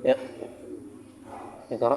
Ya, Iqra.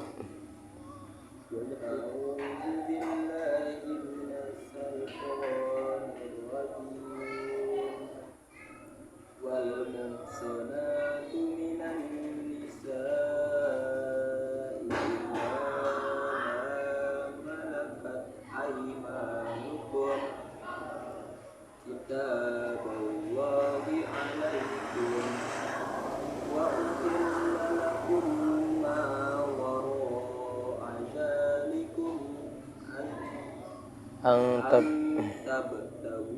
Ang tabtagu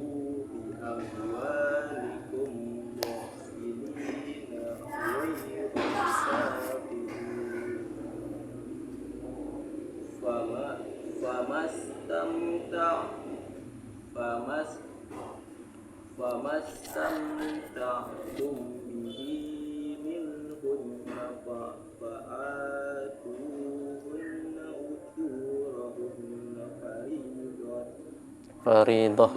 bi amwalikum فَمَسْتَمْتَعْتُمْ بِهِ مِنْهُنَّ فَآتُوهُنَّ أُجُورَهُنَّ Faridah.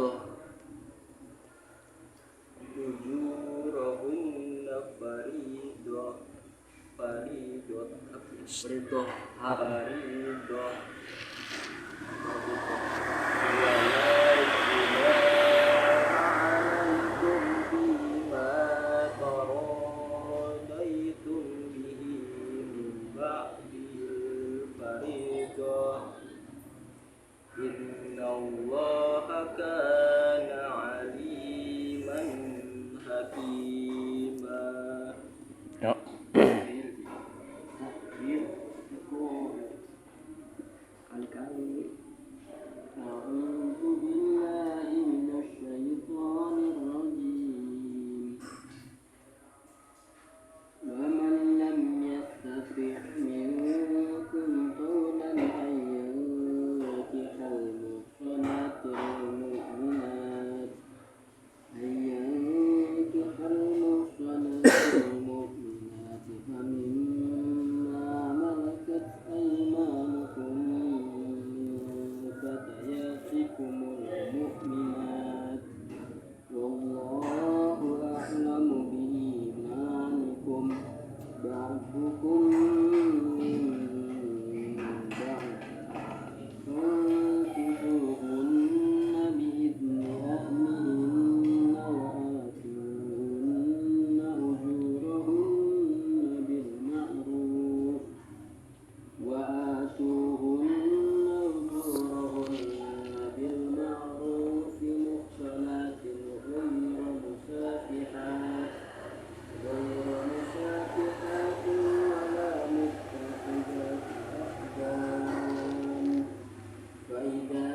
Innallaha kana aliman hakima. Ya. Kali-kali. A'udzu billahi minasyaitonir rajim. Wa man lam yastati' minkum qawlan an yankihal muhsanatil mu'minat famimma malakat aymanukum min fatayatikumul mu'minat wallahu a'lamu biimanikum ba'dukum min ba'd فانكحوهن بإذن أهلهن وآتوهن أجورهن بالمعروف محصنات غير مسافحات ولا متخذات أخدان فإذا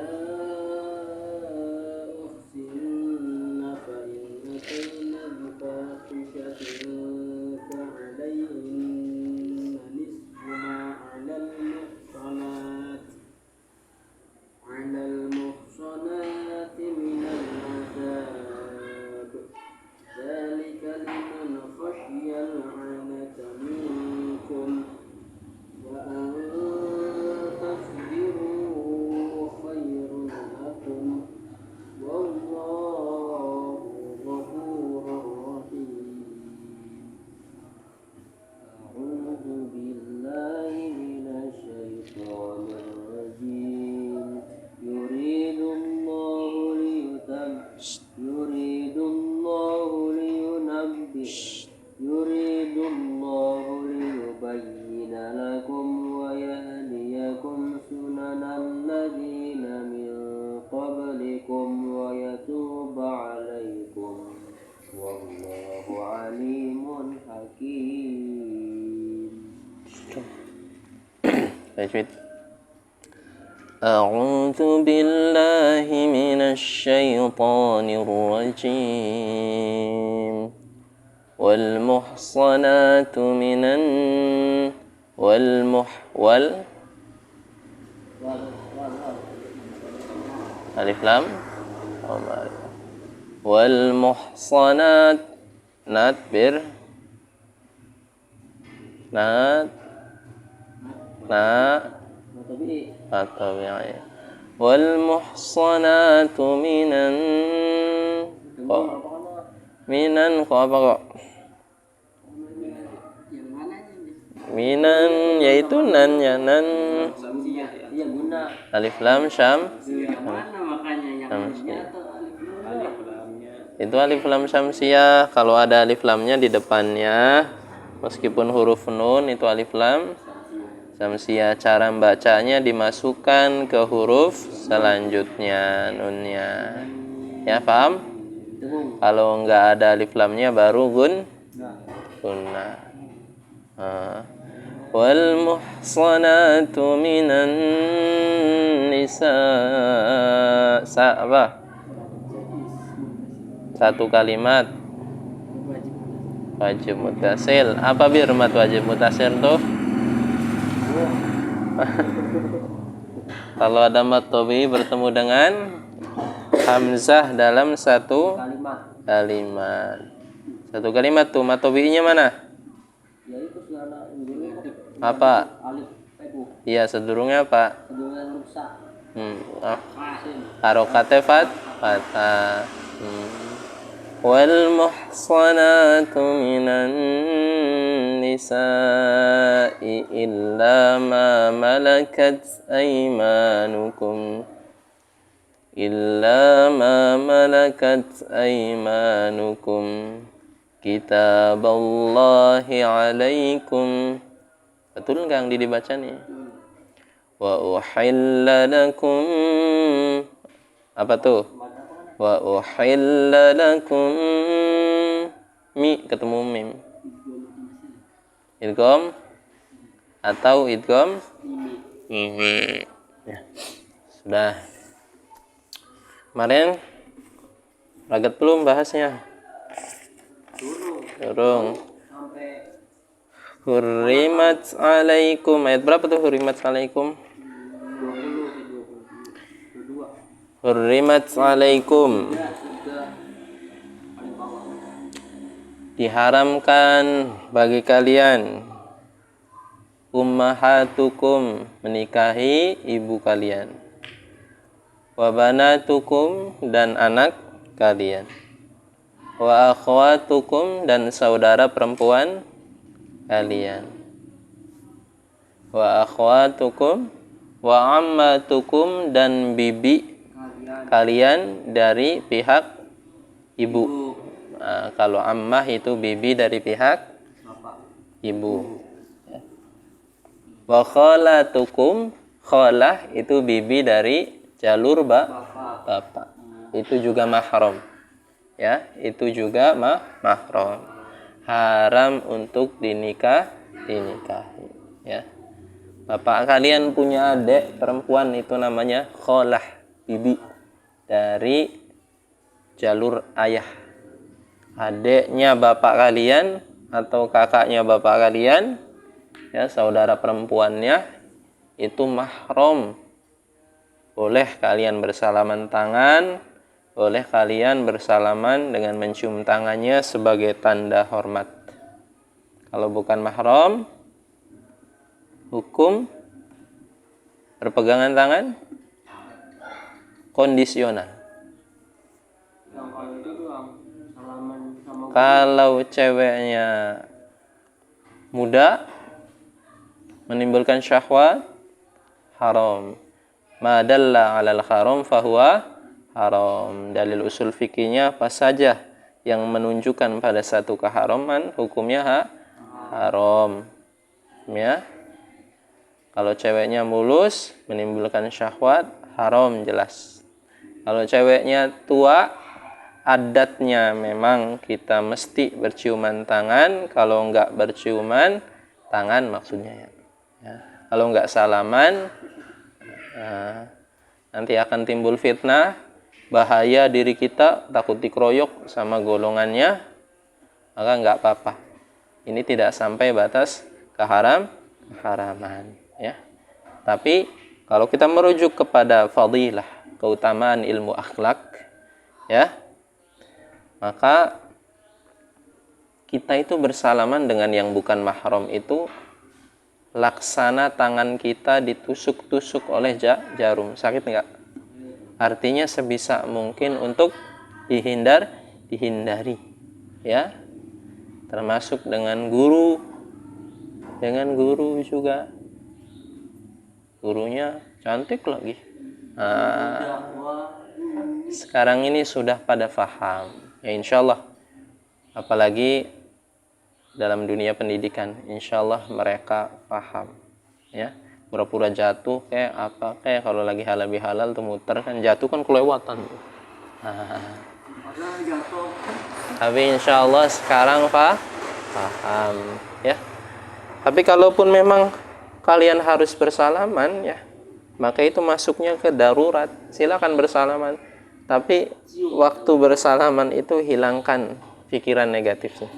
أحسن فإن أتين بفاحشة فعليهن نصف ما على المحصنات من العذاب ذلك لمن خشي العنة منكم وأن تصبروا خير لكم والله غفور رحيم. أعوذ بالله من الشيطان الرجيم. يريد الله ليبين لكم ويهديكم سنن الذين من قبلكم ويتوب عليكم والله عليم حكيم. أعوذ بالله من الشيطان الرجيم. والمحصنات من ألف لام والمحصنات نات بر نات نا الطبيعي والمحصنات minan yaitu nan ya nan alif lam syam itu alif lam syamsiyah. Kalau ada alif lamnya di depannya meskipun huruf nun itu alif lam syamsiyah. Cara bacanya dimasukkan ke huruf selanjutnya nunnya, ya paham? Kalau enggak ada alif lamnya baru gunnah. Wal muhsanatu minan nisa apa? Satu kalimat wajib mutasil. Apa birmat wajib mutasil tuh? Kalau ada mat tabii bertemu dengan hamzah dalam satu kalimat. kalimat. Satu kalimat tuh matobi'inya mana? Ya itu segala dulu Apa? alif itu Iya, sedurungnya apa? kedua rusak. Harokatnya fathah. Wal muhsanatu minan nisa'i illa ma malakat aymanukum kitaballahi alaikum. Betul nggak yang dibaca nih? Wa uhilla lakum, apa tuh? Wa uhilla lakum, mi ketemu mim. Idgham atau idgham ini. Ya. Sudah. Kemarin ragat belum bahasnya? Durung. Sampai Hurrimat alaikum. Ayat berapa tuh hurrimat alaikum? 22. Hurrimat alaikum. Ya sudah paling bawah. Diharamkan bagi kalian ummahatukum, menikahi ibu kalian, wa banatukum, dan anak kalian, wa akhwatukum, dan saudara perempuan kalian, wa akhwatukum wa ammatukum, dan bibi kalian dari pihak ibu. Nah, kalau ammah itu bibi dari pihak ibu. Wa khalatukum, khalah itu bibi dari jalur bapak. Itu juga mahram. Ya, itu juga mahram. Haram untuk dinikahi. Ya. Bapak kalian punya adik perempuan itu namanya khalah, bibi dari jalur ayah. Adiknya bapak kalian atau kakaknya bapak kalian, ya, saudara perempuannya itu mahram. Boleh kalian bersalaman tangan, boleh kalian bersalaman dengan mencium tangannya sebagai tanda hormat. Kalau bukan mahram, hukum berpegangan tangan kondisional. Yang kalau itu doang salaman sama Kalau ceweknya muda menimbulkan syahwat, haram. Ma dalla 'alal haram fahuwa haram. Dalil usul fikihnya apa saja yang menunjukkan pada satu keharaman, hukumnya haram. Ya. Kalau ceweknya mulus menimbulkan syahwat, haram jelas. Kalau ceweknya tua, adatnya memang kita mesti berciuman tangan. Kalau enggak berciuman tangan maksudnya, ya. Kalau enggak salaman, nanti akan timbul fitnah, bahaya diri kita, takut dikeroyok sama golongannya, maka enggak apa-apa. Ini tidak sampai batas keharaman, ya. Tapi kalau kita merujuk kepada fadilah, keutamaan ilmu akhlak, ya, maka kita itu bersalaman dengan yang bukan mahram itu laksana tangan kita ditusuk-tusuk oleh jarum. Sakit enggak? Artinya sebisa mungkin untuk dihindari, ya. Termasuk dengan guru juga. Gurunya cantik lagi. Sekarang ini sudah pada faham, ya, insyaallah. Apalagi dalam dunia pendidikan, insyaallah mereka paham, ya. Pura-pura jatuh kayak apa, kayak kalau lagi halal bihalal tuh muter kan, jatuh kan kelewatan. Tapi insyaallah sekarang paham, ya. Tapi kalaupun memang kalian harus bersalaman, ya, maka itu masuknya ke darurat. Silakan bersalaman, tapi waktu bersalaman itu hilangkan pikiran negatifnya.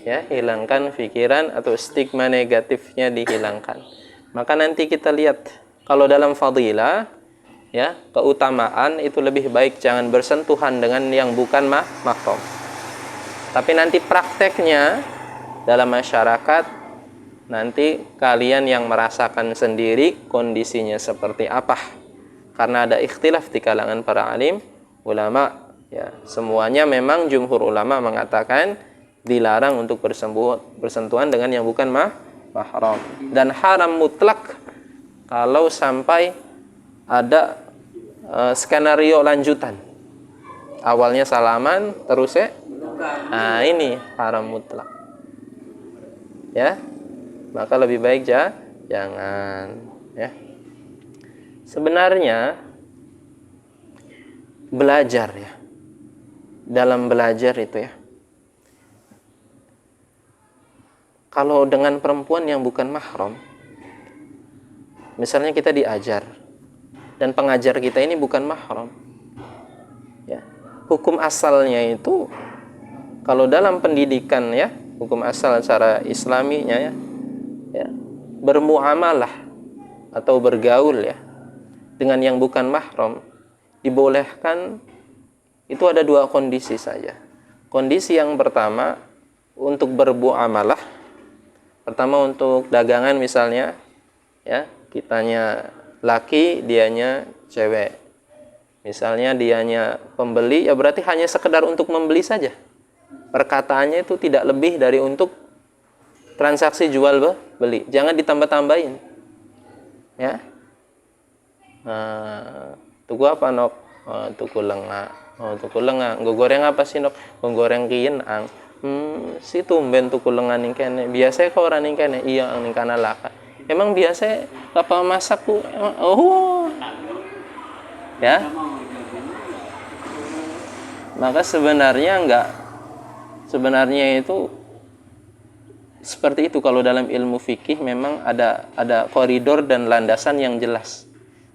Ya, hilangkan pikiran atau stigma negatifnya dihilangkan. Maka nanti kita lihat kalau dalam fadilah ya, keutamaan itu lebih baik jangan bersentuhan dengan yang bukan mahram. Tapi nanti prakteknya dalam masyarakat, nanti kalian yang merasakan sendiri kondisinya seperti apa. Karena ada ikhtilaf di kalangan para alim ulama ya. Semuanya memang jumhur ulama mengatakan dilarang untuk bersentuhan dengan yang bukan mahram, dan haram mutlak kalau sampai ada skenario lanjutan. Awalnya salaman terus nah ini haram mutlak. Ya. Maka lebih baik jangan ya. Sebenarnya belajar ya. Dalam belajar itu ya. Kalau dengan perempuan yang bukan mahram, misalnya kita diajar dan pengajar kita ini bukan mahram. Ya. Hukum asalnya itu kalau dalam pendidikan ya, hukum asal secara islaminya ya, bermuamalah atau bergaul ya dengan yang bukan mahram dibolehkan itu ada dua kondisi saja. Kondisi yang pertama untuk bermuamalah, pertama untuk dagangan misalnya ya, kitanya laki, dianya cewek. Misalnya dianya pembeli ya berarti hanya sekedar untuk membeli saja. Perkataannya itu tidak lebih dari untuk transaksi jual beli. Jangan ditambah-tambahin. Ya. Tuku apa nok? Tuku lenga. Tuku lenga. Nggo goreng apa sih nok? Goreng kienang. Si tumben tuku lenga ning kene. Biasa kok ora ning kene. Iya ning kana laka. Emang biasa apa masakku? Oh. Ya. Maka sebenarnya itu seperti itu. Kalau dalam ilmu fikih memang ada koridor dan landasan yang jelas.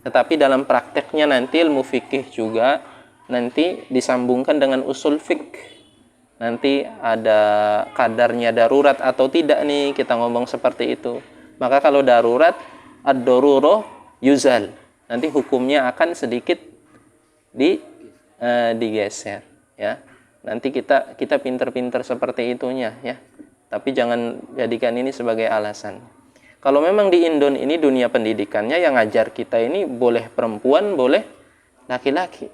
Tetapi dalam prakteknya nanti ilmu fikih juga nanti disambungkan dengan usul fikih. Nanti ada kadarnya darurat atau tidak nih, kita ngomong seperti itu. Maka kalau darurat ad-darurah yuzal. Nanti hukumnya akan sedikit digeser ya. Nanti kita pinter-pinter seperti itunya ya. Tapi jangan jadikan ini sebagai alasan. Kalau memang di Indon ini dunia pendidikannya yang ngajar kita ini boleh perempuan, boleh laki-laki.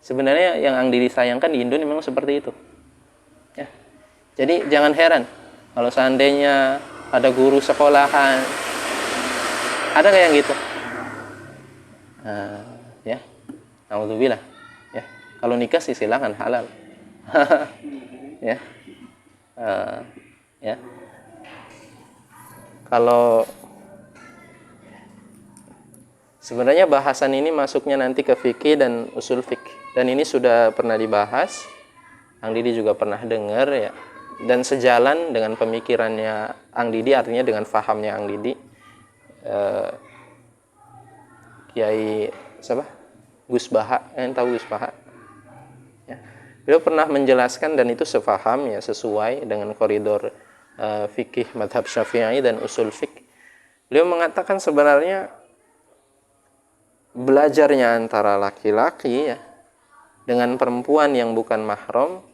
Sebenarnya yang disayangkan di Indon memang seperti itu. Ya. Jadi jangan heran kalau seandainya ada guru sekolahan, ada nggak yang gitu? Ya, alhamdulillah. Ya, kalau nikah sih silakan halal. Ya, ya. Kalau sebenarnya bahasan ini masuknya nanti ke fikih dan usul fikih, dan ini sudah pernah dibahas. Ang Didi juga pernah dengar ya, dan sejalan dengan pemikirannya Ang Didi, artinya dengan fahamnya Ang Didi. Kiai siapa? Gus Baha, yang tahu Gus Baha? Ya. Beliau pernah menjelaskan dan itu sefaham ya, sesuai dengan koridor fikih madhab Syafi'i dan usul fikih. Beliau mengatakan sebenarnya belajarnya antara laki-laki ya dengan perempuan yang bukan mahram,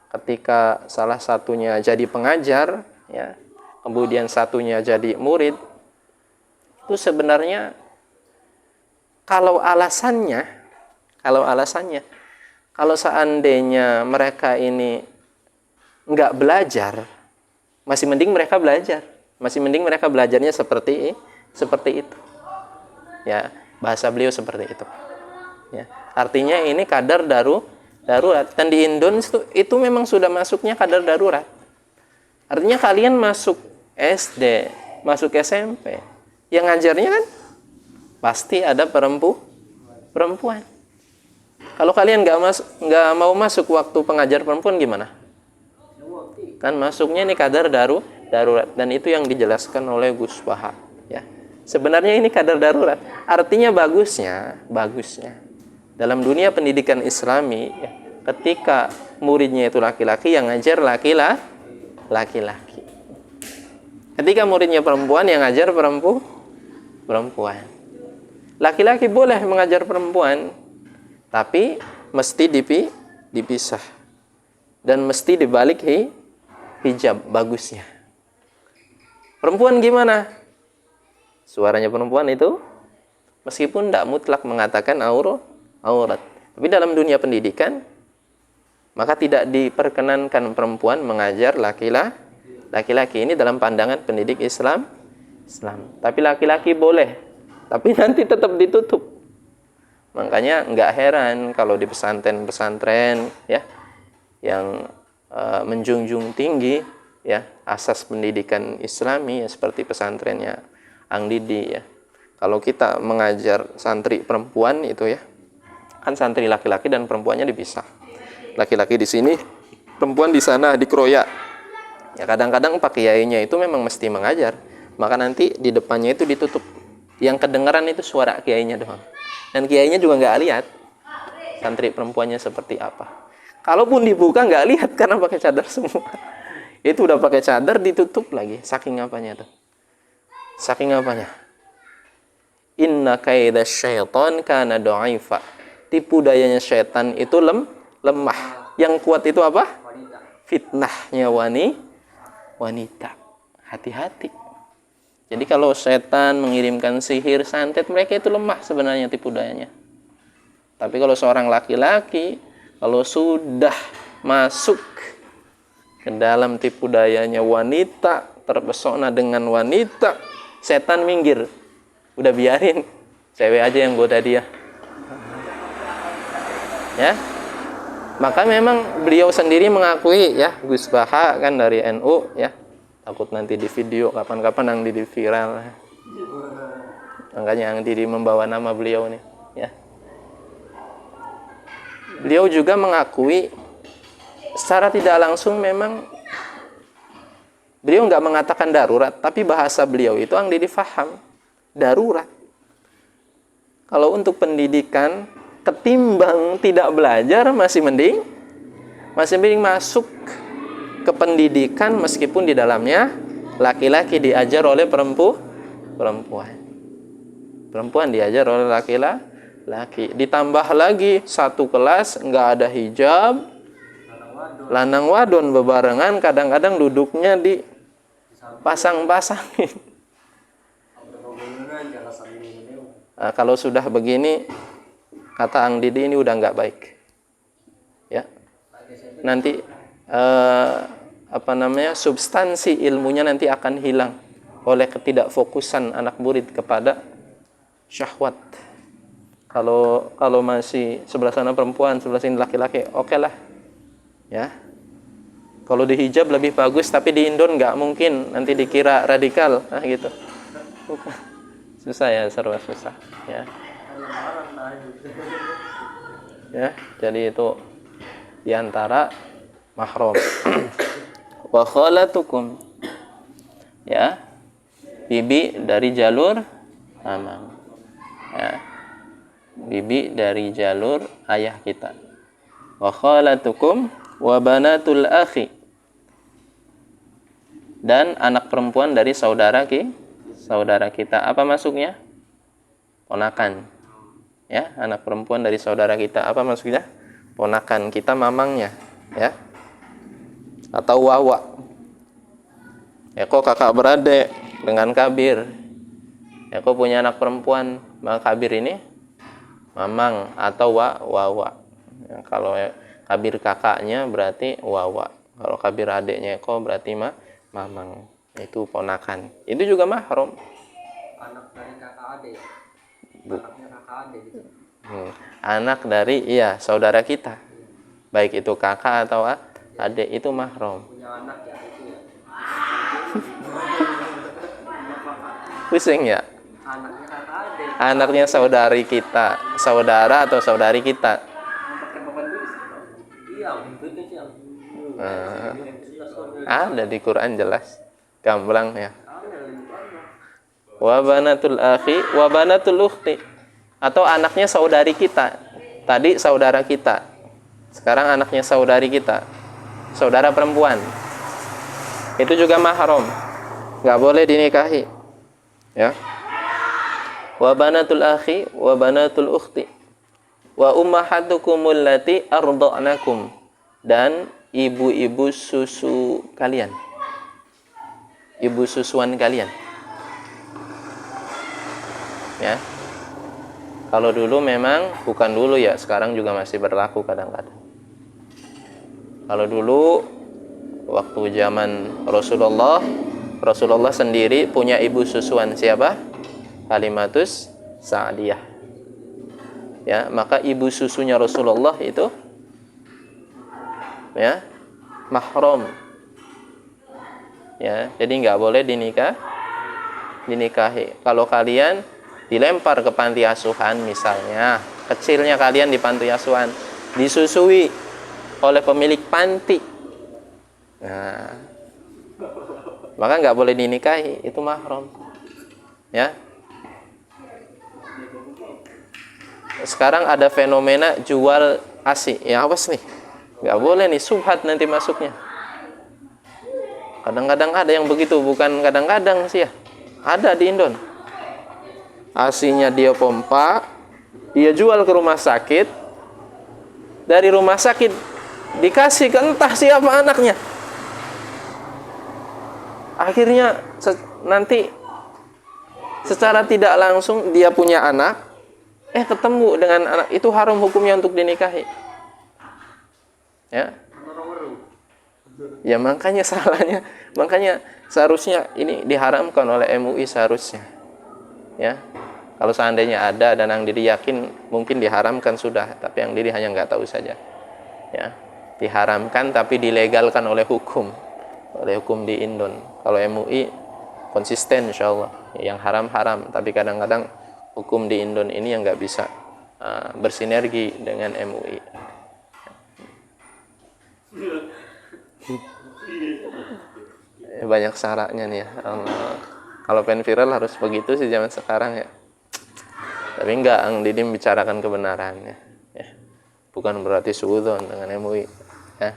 ketika salah satunya jadi pengajar ya, kemudian satunya jadi murid, itu sebenarnya kalau seandainya mereka ini nggak belajar, masih mending mereka belajar. Masih mending mereka belajarnya seperti itu. Ya, bahasa beliau seperti itu. Ya, artinya ini kadar darurat. Dan di Indonesia itu memang sudah masuknya kadar darurat. Artinya kalian masuk SD, masuk SMP, yang ngajarnya kan pasti ada perempuan. Kalau kalian nggak mau masuk waktu pengajar perempuan gimana? Kan masuknya ini kadar darurat, dan itu yang dijelaskan oleh Gus Baha ya. Sebenarnya ini kadar darurat. Artinya bagusnya dalam dunia pendidikan Islami ya, ketika muridnya itu laki-laki, yang ngajar laki-laki. Ketika muridnya perempuan, yang ngajar perempuan. Laki-laki boleh mengajar perempuan, tapi mesti dipisah. Dan mesti dibalik hijab bagusnya. Perempuan gimana? Suaranya perempuan itu meskipun tidak mutlak mengatakan aurat. Tapi dalam dunia pendidikan, maka tidak diperkenankan perempuan mengajar laki-laki. Ini dalam pandangan pendidik Islam. Tapi laki-laki boleh. Tapi nanti tetap ditutup. Makanya nggak heran kalau di pesantren-pesantren ya yang menjunjung tinggi ya asas pendidikan Islami ya, seperti pesantrennya Ang Didi ya. Kalau kita mengajar santri perempuan itu ya, kan santri laki-laki dan perempuannya dipisah. Laki-laki di sini, perempuan di sana dikeroyak. Ya kadang-kadang pak kiainya itu memang mesti mengajar, maka nanti di depannya itu ditutup. Yang kedengaran itu suara kiainya doang. Dan kiainya juga nggak lihat santri perempuannya seperti apa. Kalaupun dibuka nggak lihat karena pakai cadar semua. Itu udah pakai cadar ditutup lagi. Saking apanya tuh? Saking apanya? Inna kaida syaitan kana dha'ifa. Tipu dayanya syaitan itu lemah. Yang kuat itu apa? Fitnahnya wanita. Hati-hati. Jadi kalau setan mengirimkan sihir, santet, mereka itu lemah sebenarnya tipu dayanya. Tapi kalau seorang laki-laki, kalau sudah masuk ke dalam tipu dayanya wanita, terpesona dengan wanita, setan minggir. Udah biarin, cewek aja yang goda dia. Ya. Maka memang beliau sendiri mengakui ya, Gus Baha kan dari NU ya. Takut nanti di video kapan-kapan Ang Didi viral. Makanya Ang Didi membawa nama beliau nih, ya. Beliau juga mengakui secara tidak langsung memang beliau nggak mengatakan darurat, tapi bahasa beliau itu Ang Didi faham darurat. Kalau untuk pendidikan ketimbang tidak belajar masih mending masuk ke pendidikan meskipun di dalamnya laki-laki diajar oleh perempuan. Perempuan diajar oleh laki-laki. Ditambah lagi satu kelas nggak ada hijab, lanang wadon bebarengan, kadang-kadang duduknya di pasang-pasangin. Nah, kalau sudah begini, kata Ang Didi ini udah nggak baik. Ya, nanti substansi ilmunya nanti akan hilang oleh ketidakfokusan anak murid kepada syahwat. Kalau masih sebelah sana perempuan, sebelah sini laki-laki, oke lah. Ya. Kalau di hijab lebih bagus, tapi di Indon nggak mungkin, nanti dikira radikal, gitu. Bukan. Susah ya, serba susah. Ya. Ya, jadi itu diantara mahram. Wa khalatukum, ya, bibi dari jalur mamang, ya, bibi dari jalur ayah kita. Wa khalatukum wa banatul akhi, dan anak perempuan dari saudara kita. Apa masuknya? Ponakan, ya, anak perempuan dari saudara kita. Apa masuknya? Ponakan kita, mamangnya, ya. Atau wawa. Ya, kok kakak beradik dengan kabir. Ya, kok punya anak perempuan, maka kabir ini mamang atau wawa. Ya, kalau kabir kakaknya berarti wawa. Kalau kabir adiknya kok berarti mamang. Itu ponakan. Itu juga mahram. Anak dari kakak adik. Anaknya kakak adik gitu. Anak dari saudara kita. Baik itu kakak atau adik, itu mahram. Punya anak ya itu ya. Pusing ya? Anaknya kakak adik. Anaknya saudari kita, saudara atau saudari kita. Pakai papan tulis. Iya, itu sih. Ada di Quran jelas. Gamblang ya. Wa banatul akhi wa banatul ukhti, atau anaknya saudari kita. Tadi saudara kita. Sekarang anaknya saudari kita. Saudara perempuan. Itu juga mahram. Enggak boleh dinikahi. Ya. wa banatul akhi wa banatul ukhti wa ummahatukumul lati arda'nakum, dan ibu-ibu susu kalian, ibu susuan kalian. Ya. Kalau dulu memang, bukan dulu ya, sekarang juga masih berlaku kadang-kadang. Kalau dulu waktu zaman Rasulullah sendiri punya ibu susuan siapa? Halimatus Sa'diyah. Ya, maka ibu susunya Rasulullah itu ya mahram. Ya, jadi nggak boleh dinikahi. Kalau kalian dilempar ke panti asuhan misalnya, kecilnya kalian di panti asuhan, disusui oleh pemilik panti, nah, maka nggak boleh dinikahi, itu mahram. Ya. Sekarang ada fenomena jual ASI. Ya awas nih, nggak boleh nih, subhat nanti masuknya. Kadang-kadang ada yang begitu, bukan kadang-kadang sih ya, ada di Indon. ASInya dia pompa, dia jual ke rumah sakit, dari rumah sakit dikasih ke entah siapa anaknya. Akhirnya nanti secara tidak langsung dia punya anak, ketemu dengan anak itu, haram hukumnya untuk dinikahi. Ya. Ya makanya salahnya, makanya seharusnya ini diharamkan oleh MUI seharusnya. Ya. Kalau seandainya ada dan yang diri yakin mungkin diharamkan sudah, tapi yang diri hanya nggak tahu saja. Ya. Diharamkan tapi dilegalkan oleh hukum di Indon. Kalau MUI konsisten insyaallah, yang haram-haram, tapi kadang-kadang hukum di Indon ini yang nggak bisa bersinergi dengan MUI. Banyak syaratnya nih ya. Kalau pengen viral harus begitu sih zaman sekarang ya. Tapi enggak, Ang Didim bicarakan kebenarannya. Ya. Bukan berarti suudzon dengan MUI. Ya.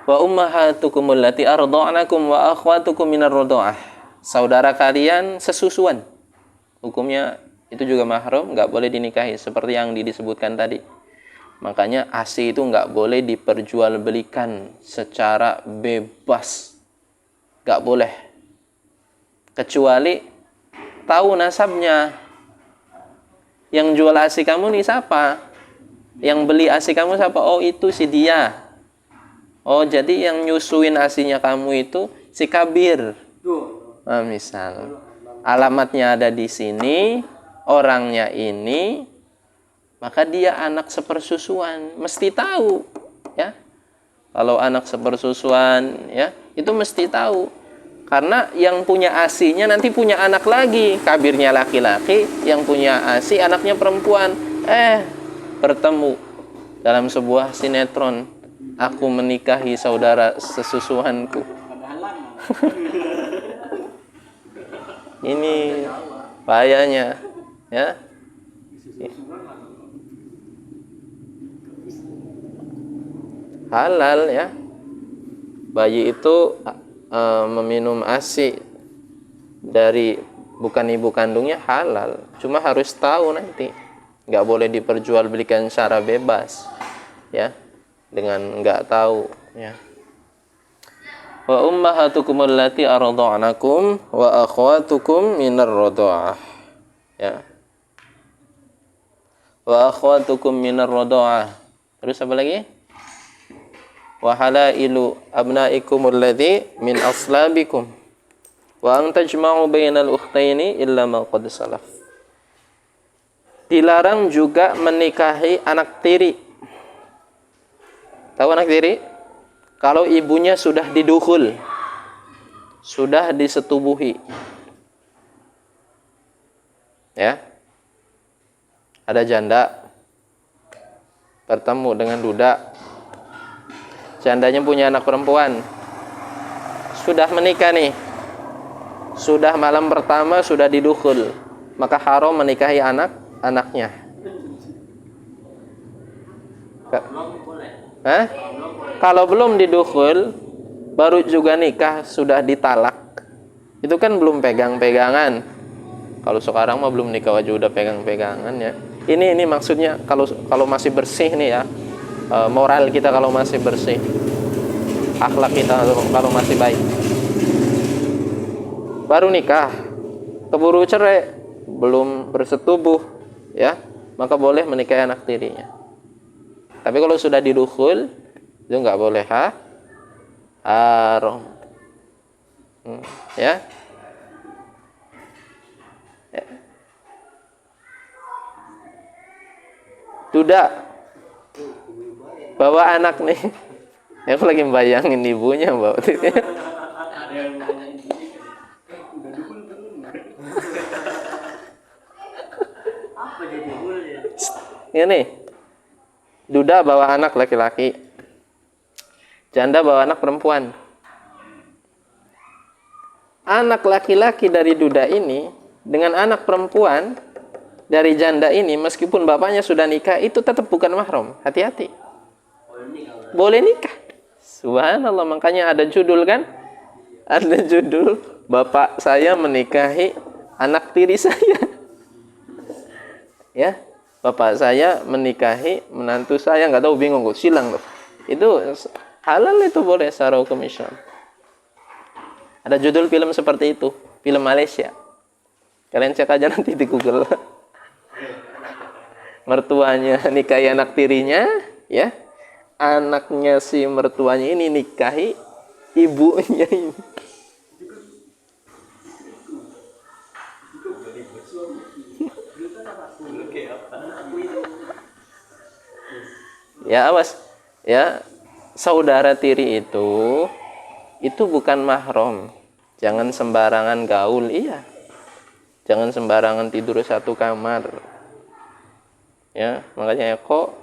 Wa ummahatukum allati arda'nakum wa akhwatukum minar radha'ah. Saudara kalian sesusuan. Hukumnya itu juga mahram, nggak boleh dinikahi seperti yang disebutkan tadi. Makanya ASI itu nggak boleh diperjualbelikan secara bebas, nggak boleh, kecuali tahu nasabnya. Yang jual ASI kamu nih siapa? Yang beli ASI kamu siapa? Oh itu si dia. Oh jadi yang nyusuin ASInya kamu itu si Kabir. Nah, misal alamatnya ada di sini, orangnya ini, maka dia anak sepersusuan, mesti tahu, ya. Kalau anak sepersusuan, ya, itu mesti tahu. Karena yang punya ASI-nya nanti punya anak lagi, Kabirnya laki-laki, yang punya ASI anaknya perempuan. Bertemu dalam sebuah sinetron, aku menikahi saudara sesusuanku. Ini bahayanya, ya. Halal ya. Bayi itu meminum ASI dari bukan ibu kandungnya halal. Cuma harus tahu nanti. Nggak boleh diperjualbelikan secara bebas. Ya. Dengan nggak tahu, ya. Wa ummahatukum allati arda'nakum wa akhwatukum minar radha'ah. Ya. Wa akhwatukum minar radha'ah. Terus apa lagi? Wa halailu abnaikum alladhi min aslabikum wa an tajma'u bainal ukhtaini illa ma qad salaf. Dilarang juga menikahi anak tiri. Tahu anak tiri? Kalau ibunya sudah didukhul, sudah disetubuhi, ya, ada janda bertemu dengan duda, jandanya punya anak perempuan, sudah menikah nih, sudah malam pertama sudah didukhul, maka haram menikahi anaknya. Kalau belum didukhul, baru juga nikah, sudah ditalak, itu kan belum pegang-pegangan, Kalau sekarang mah belum nikah aja udah pegang-pegangan ya. Ini maksudnya kalau masih bersih nih ya, moral kita kalau masih bersih, akhlak kita kalau masih baik. Baru nikah, keburu cerai, belum bersetubuh, ya, maka boleh menikahi anak tirinya. Tapi kalau sudah didukhul, itu nggak boleh, haram. Ya. Duda bawa anak nih. Aku lagi bayangin ibunya bawa. Ini duda bawa anak laki-laki, janda bawa anak perempuan. Anak laki-laki dari duda ini dengan anak perempuan dari janda ini, meskipun bapaknya sudah nikah, itu tetap bukan mahram. Hati-hati. Boleh nikah. Subhanallah, makanya ada judul kan? Ada judul, bapak saya menikahi anak tiri saya. Ya, bapak saya menikahi menantu saya, nggak tahu, bingung kok, silang loh. Itu halal, itu boleh secara hukum Islam. Ada judul film seperti itu, film Malaysia. Kalian cek aja nanti di Google. Mertuanya nikahi anak tirinya, ya. Anaknya si mertuanya ini nikahi ibunya ini. Ya, awas. Ya, saudara tiri itu bukan mahram. Jangan sembarangan gaul, iya. Jangan sembarangan tidur satu kamar. Ya, makanya kok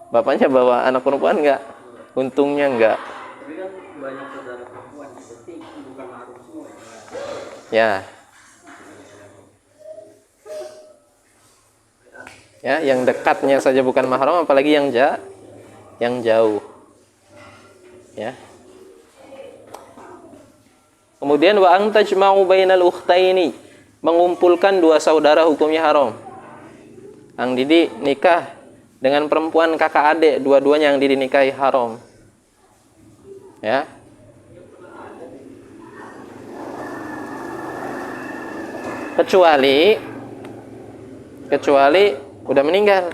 bapaknya bawa anak perempuan enggak? Untungnya enggak. Tapi kan banyak saudara perempuan, berarti bukan mahram semua. Ya. Ya, yang dekatnya saja bukan mahram, apalagi yang jauh. Ya. Kemudian wa an tajma'u bainal ukhtaini, mengumpulkan dua saudara hukumnya haram. Ang Didi nikah dengan perempuan kakak adik, dua-duanya yang Didi nikahi haram. Ya. Kecuali udah meninggal.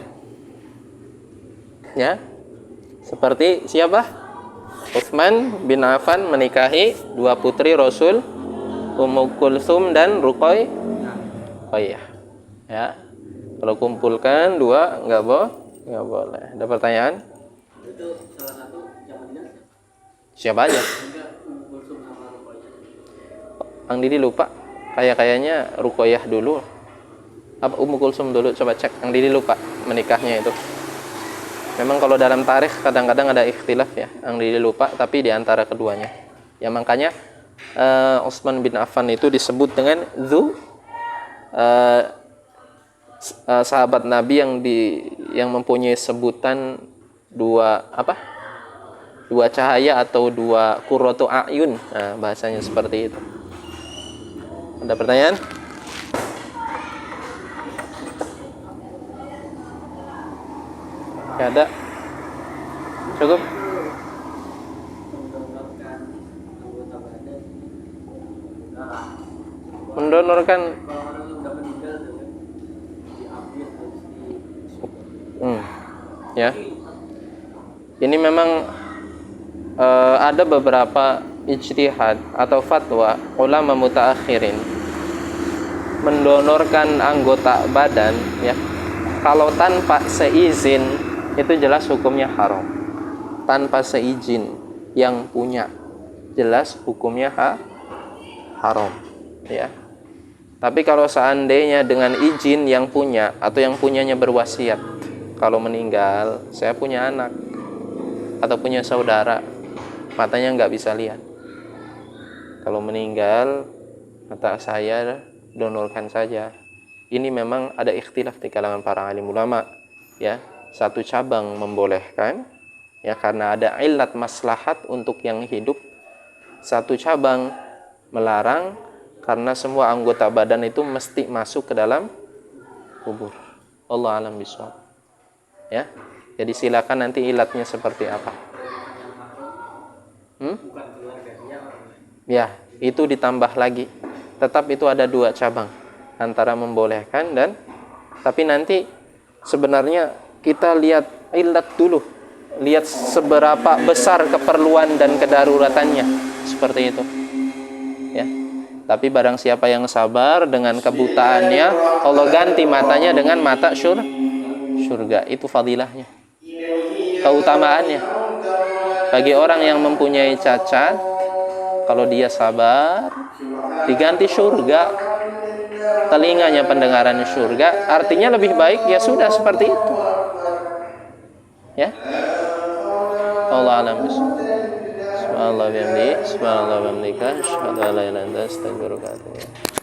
Ya. Seperti siapa? Utsman bin Affan menikahi dua putri Rasul, Ummu Kulsum dan Ruqayyah. Ya. Kalau kumpulkan dua nggak boleh. Ada pertanyaan? Itu salah satu yang meninggal. Siapa aja? Kulsum sama Ruqayyah. Ang Didi lupa. Kayaknya Ruqayyah dulu. Apa Ummu Kulsum dulu? Coba cek. Ang Didi lupa menikahnya itu. Memang kalau dalam tarikh kadang-kadang ada ikhtilaf ya. Ang Didi lupa, tapi di antara keduanya. Ya makanya Utsman bin Affan itu disebut dengan sahabat Nabi yang mempunyai sebutan dua cahaya atau dua qurratu a'yun. Nah, bahasanya seperti itu. Ada pertanyaan? Tidak ada. Cukup. Mendonorkan. Ya. Ini memang ada beberapa ijtihad atau fatwa ulama mutaakhirin mendonorkan anggota badan, ya, kalau tanpa seizin itu jelas hukumnya haram. Tanpa seizin yang punya jelas hukumnya haram, ya. Tapi kalau seandainya dengan izin yang punya atau yang punyanya berwasiat, kalau meninggal saya punya anak atau punya saudara, matanya nggak bisa lihat, kalau meninggal mata saya donorkan saja. Ini memang ada ikhtilaf di kalangan para alim ulama, ya. Satu cabang membolehkan, ya, karena ada ilat maslahat untuk yang hidup. Satu cabang melarang karena semua anggota badan itu mesti masuk ke dalam kubur. Allah alam bishawab. Ya. Jadi silakan nanti ilatnya seperti apa. Ya, itu ditambah lagi. Tetap itu ada 2 cabang antara membolehkan dan tapi nanti sebenarnya kita lihat ilat dulu. Lihat seberapa besar keperluan dan kedaruratannya. Seperti itu. Ya. Tapi barang siapa yang sabar dengan kebutaannya, Allah ganti matanya dengan mata surga. Itu fadilahnya. Keutamaannya. Bagi orang yang mempunyai cacat, kalau dia sabar, diganti surga. Telinganya pendengaran surga, artinya lebih baik, ya sudah seperti itu. Ya. Allah alam bishawab. Subhanallah bihamdihi, subhanallah bihamdika, asyhadu an la ilaha illa anta, astaghfiruka wa atubu ilaik.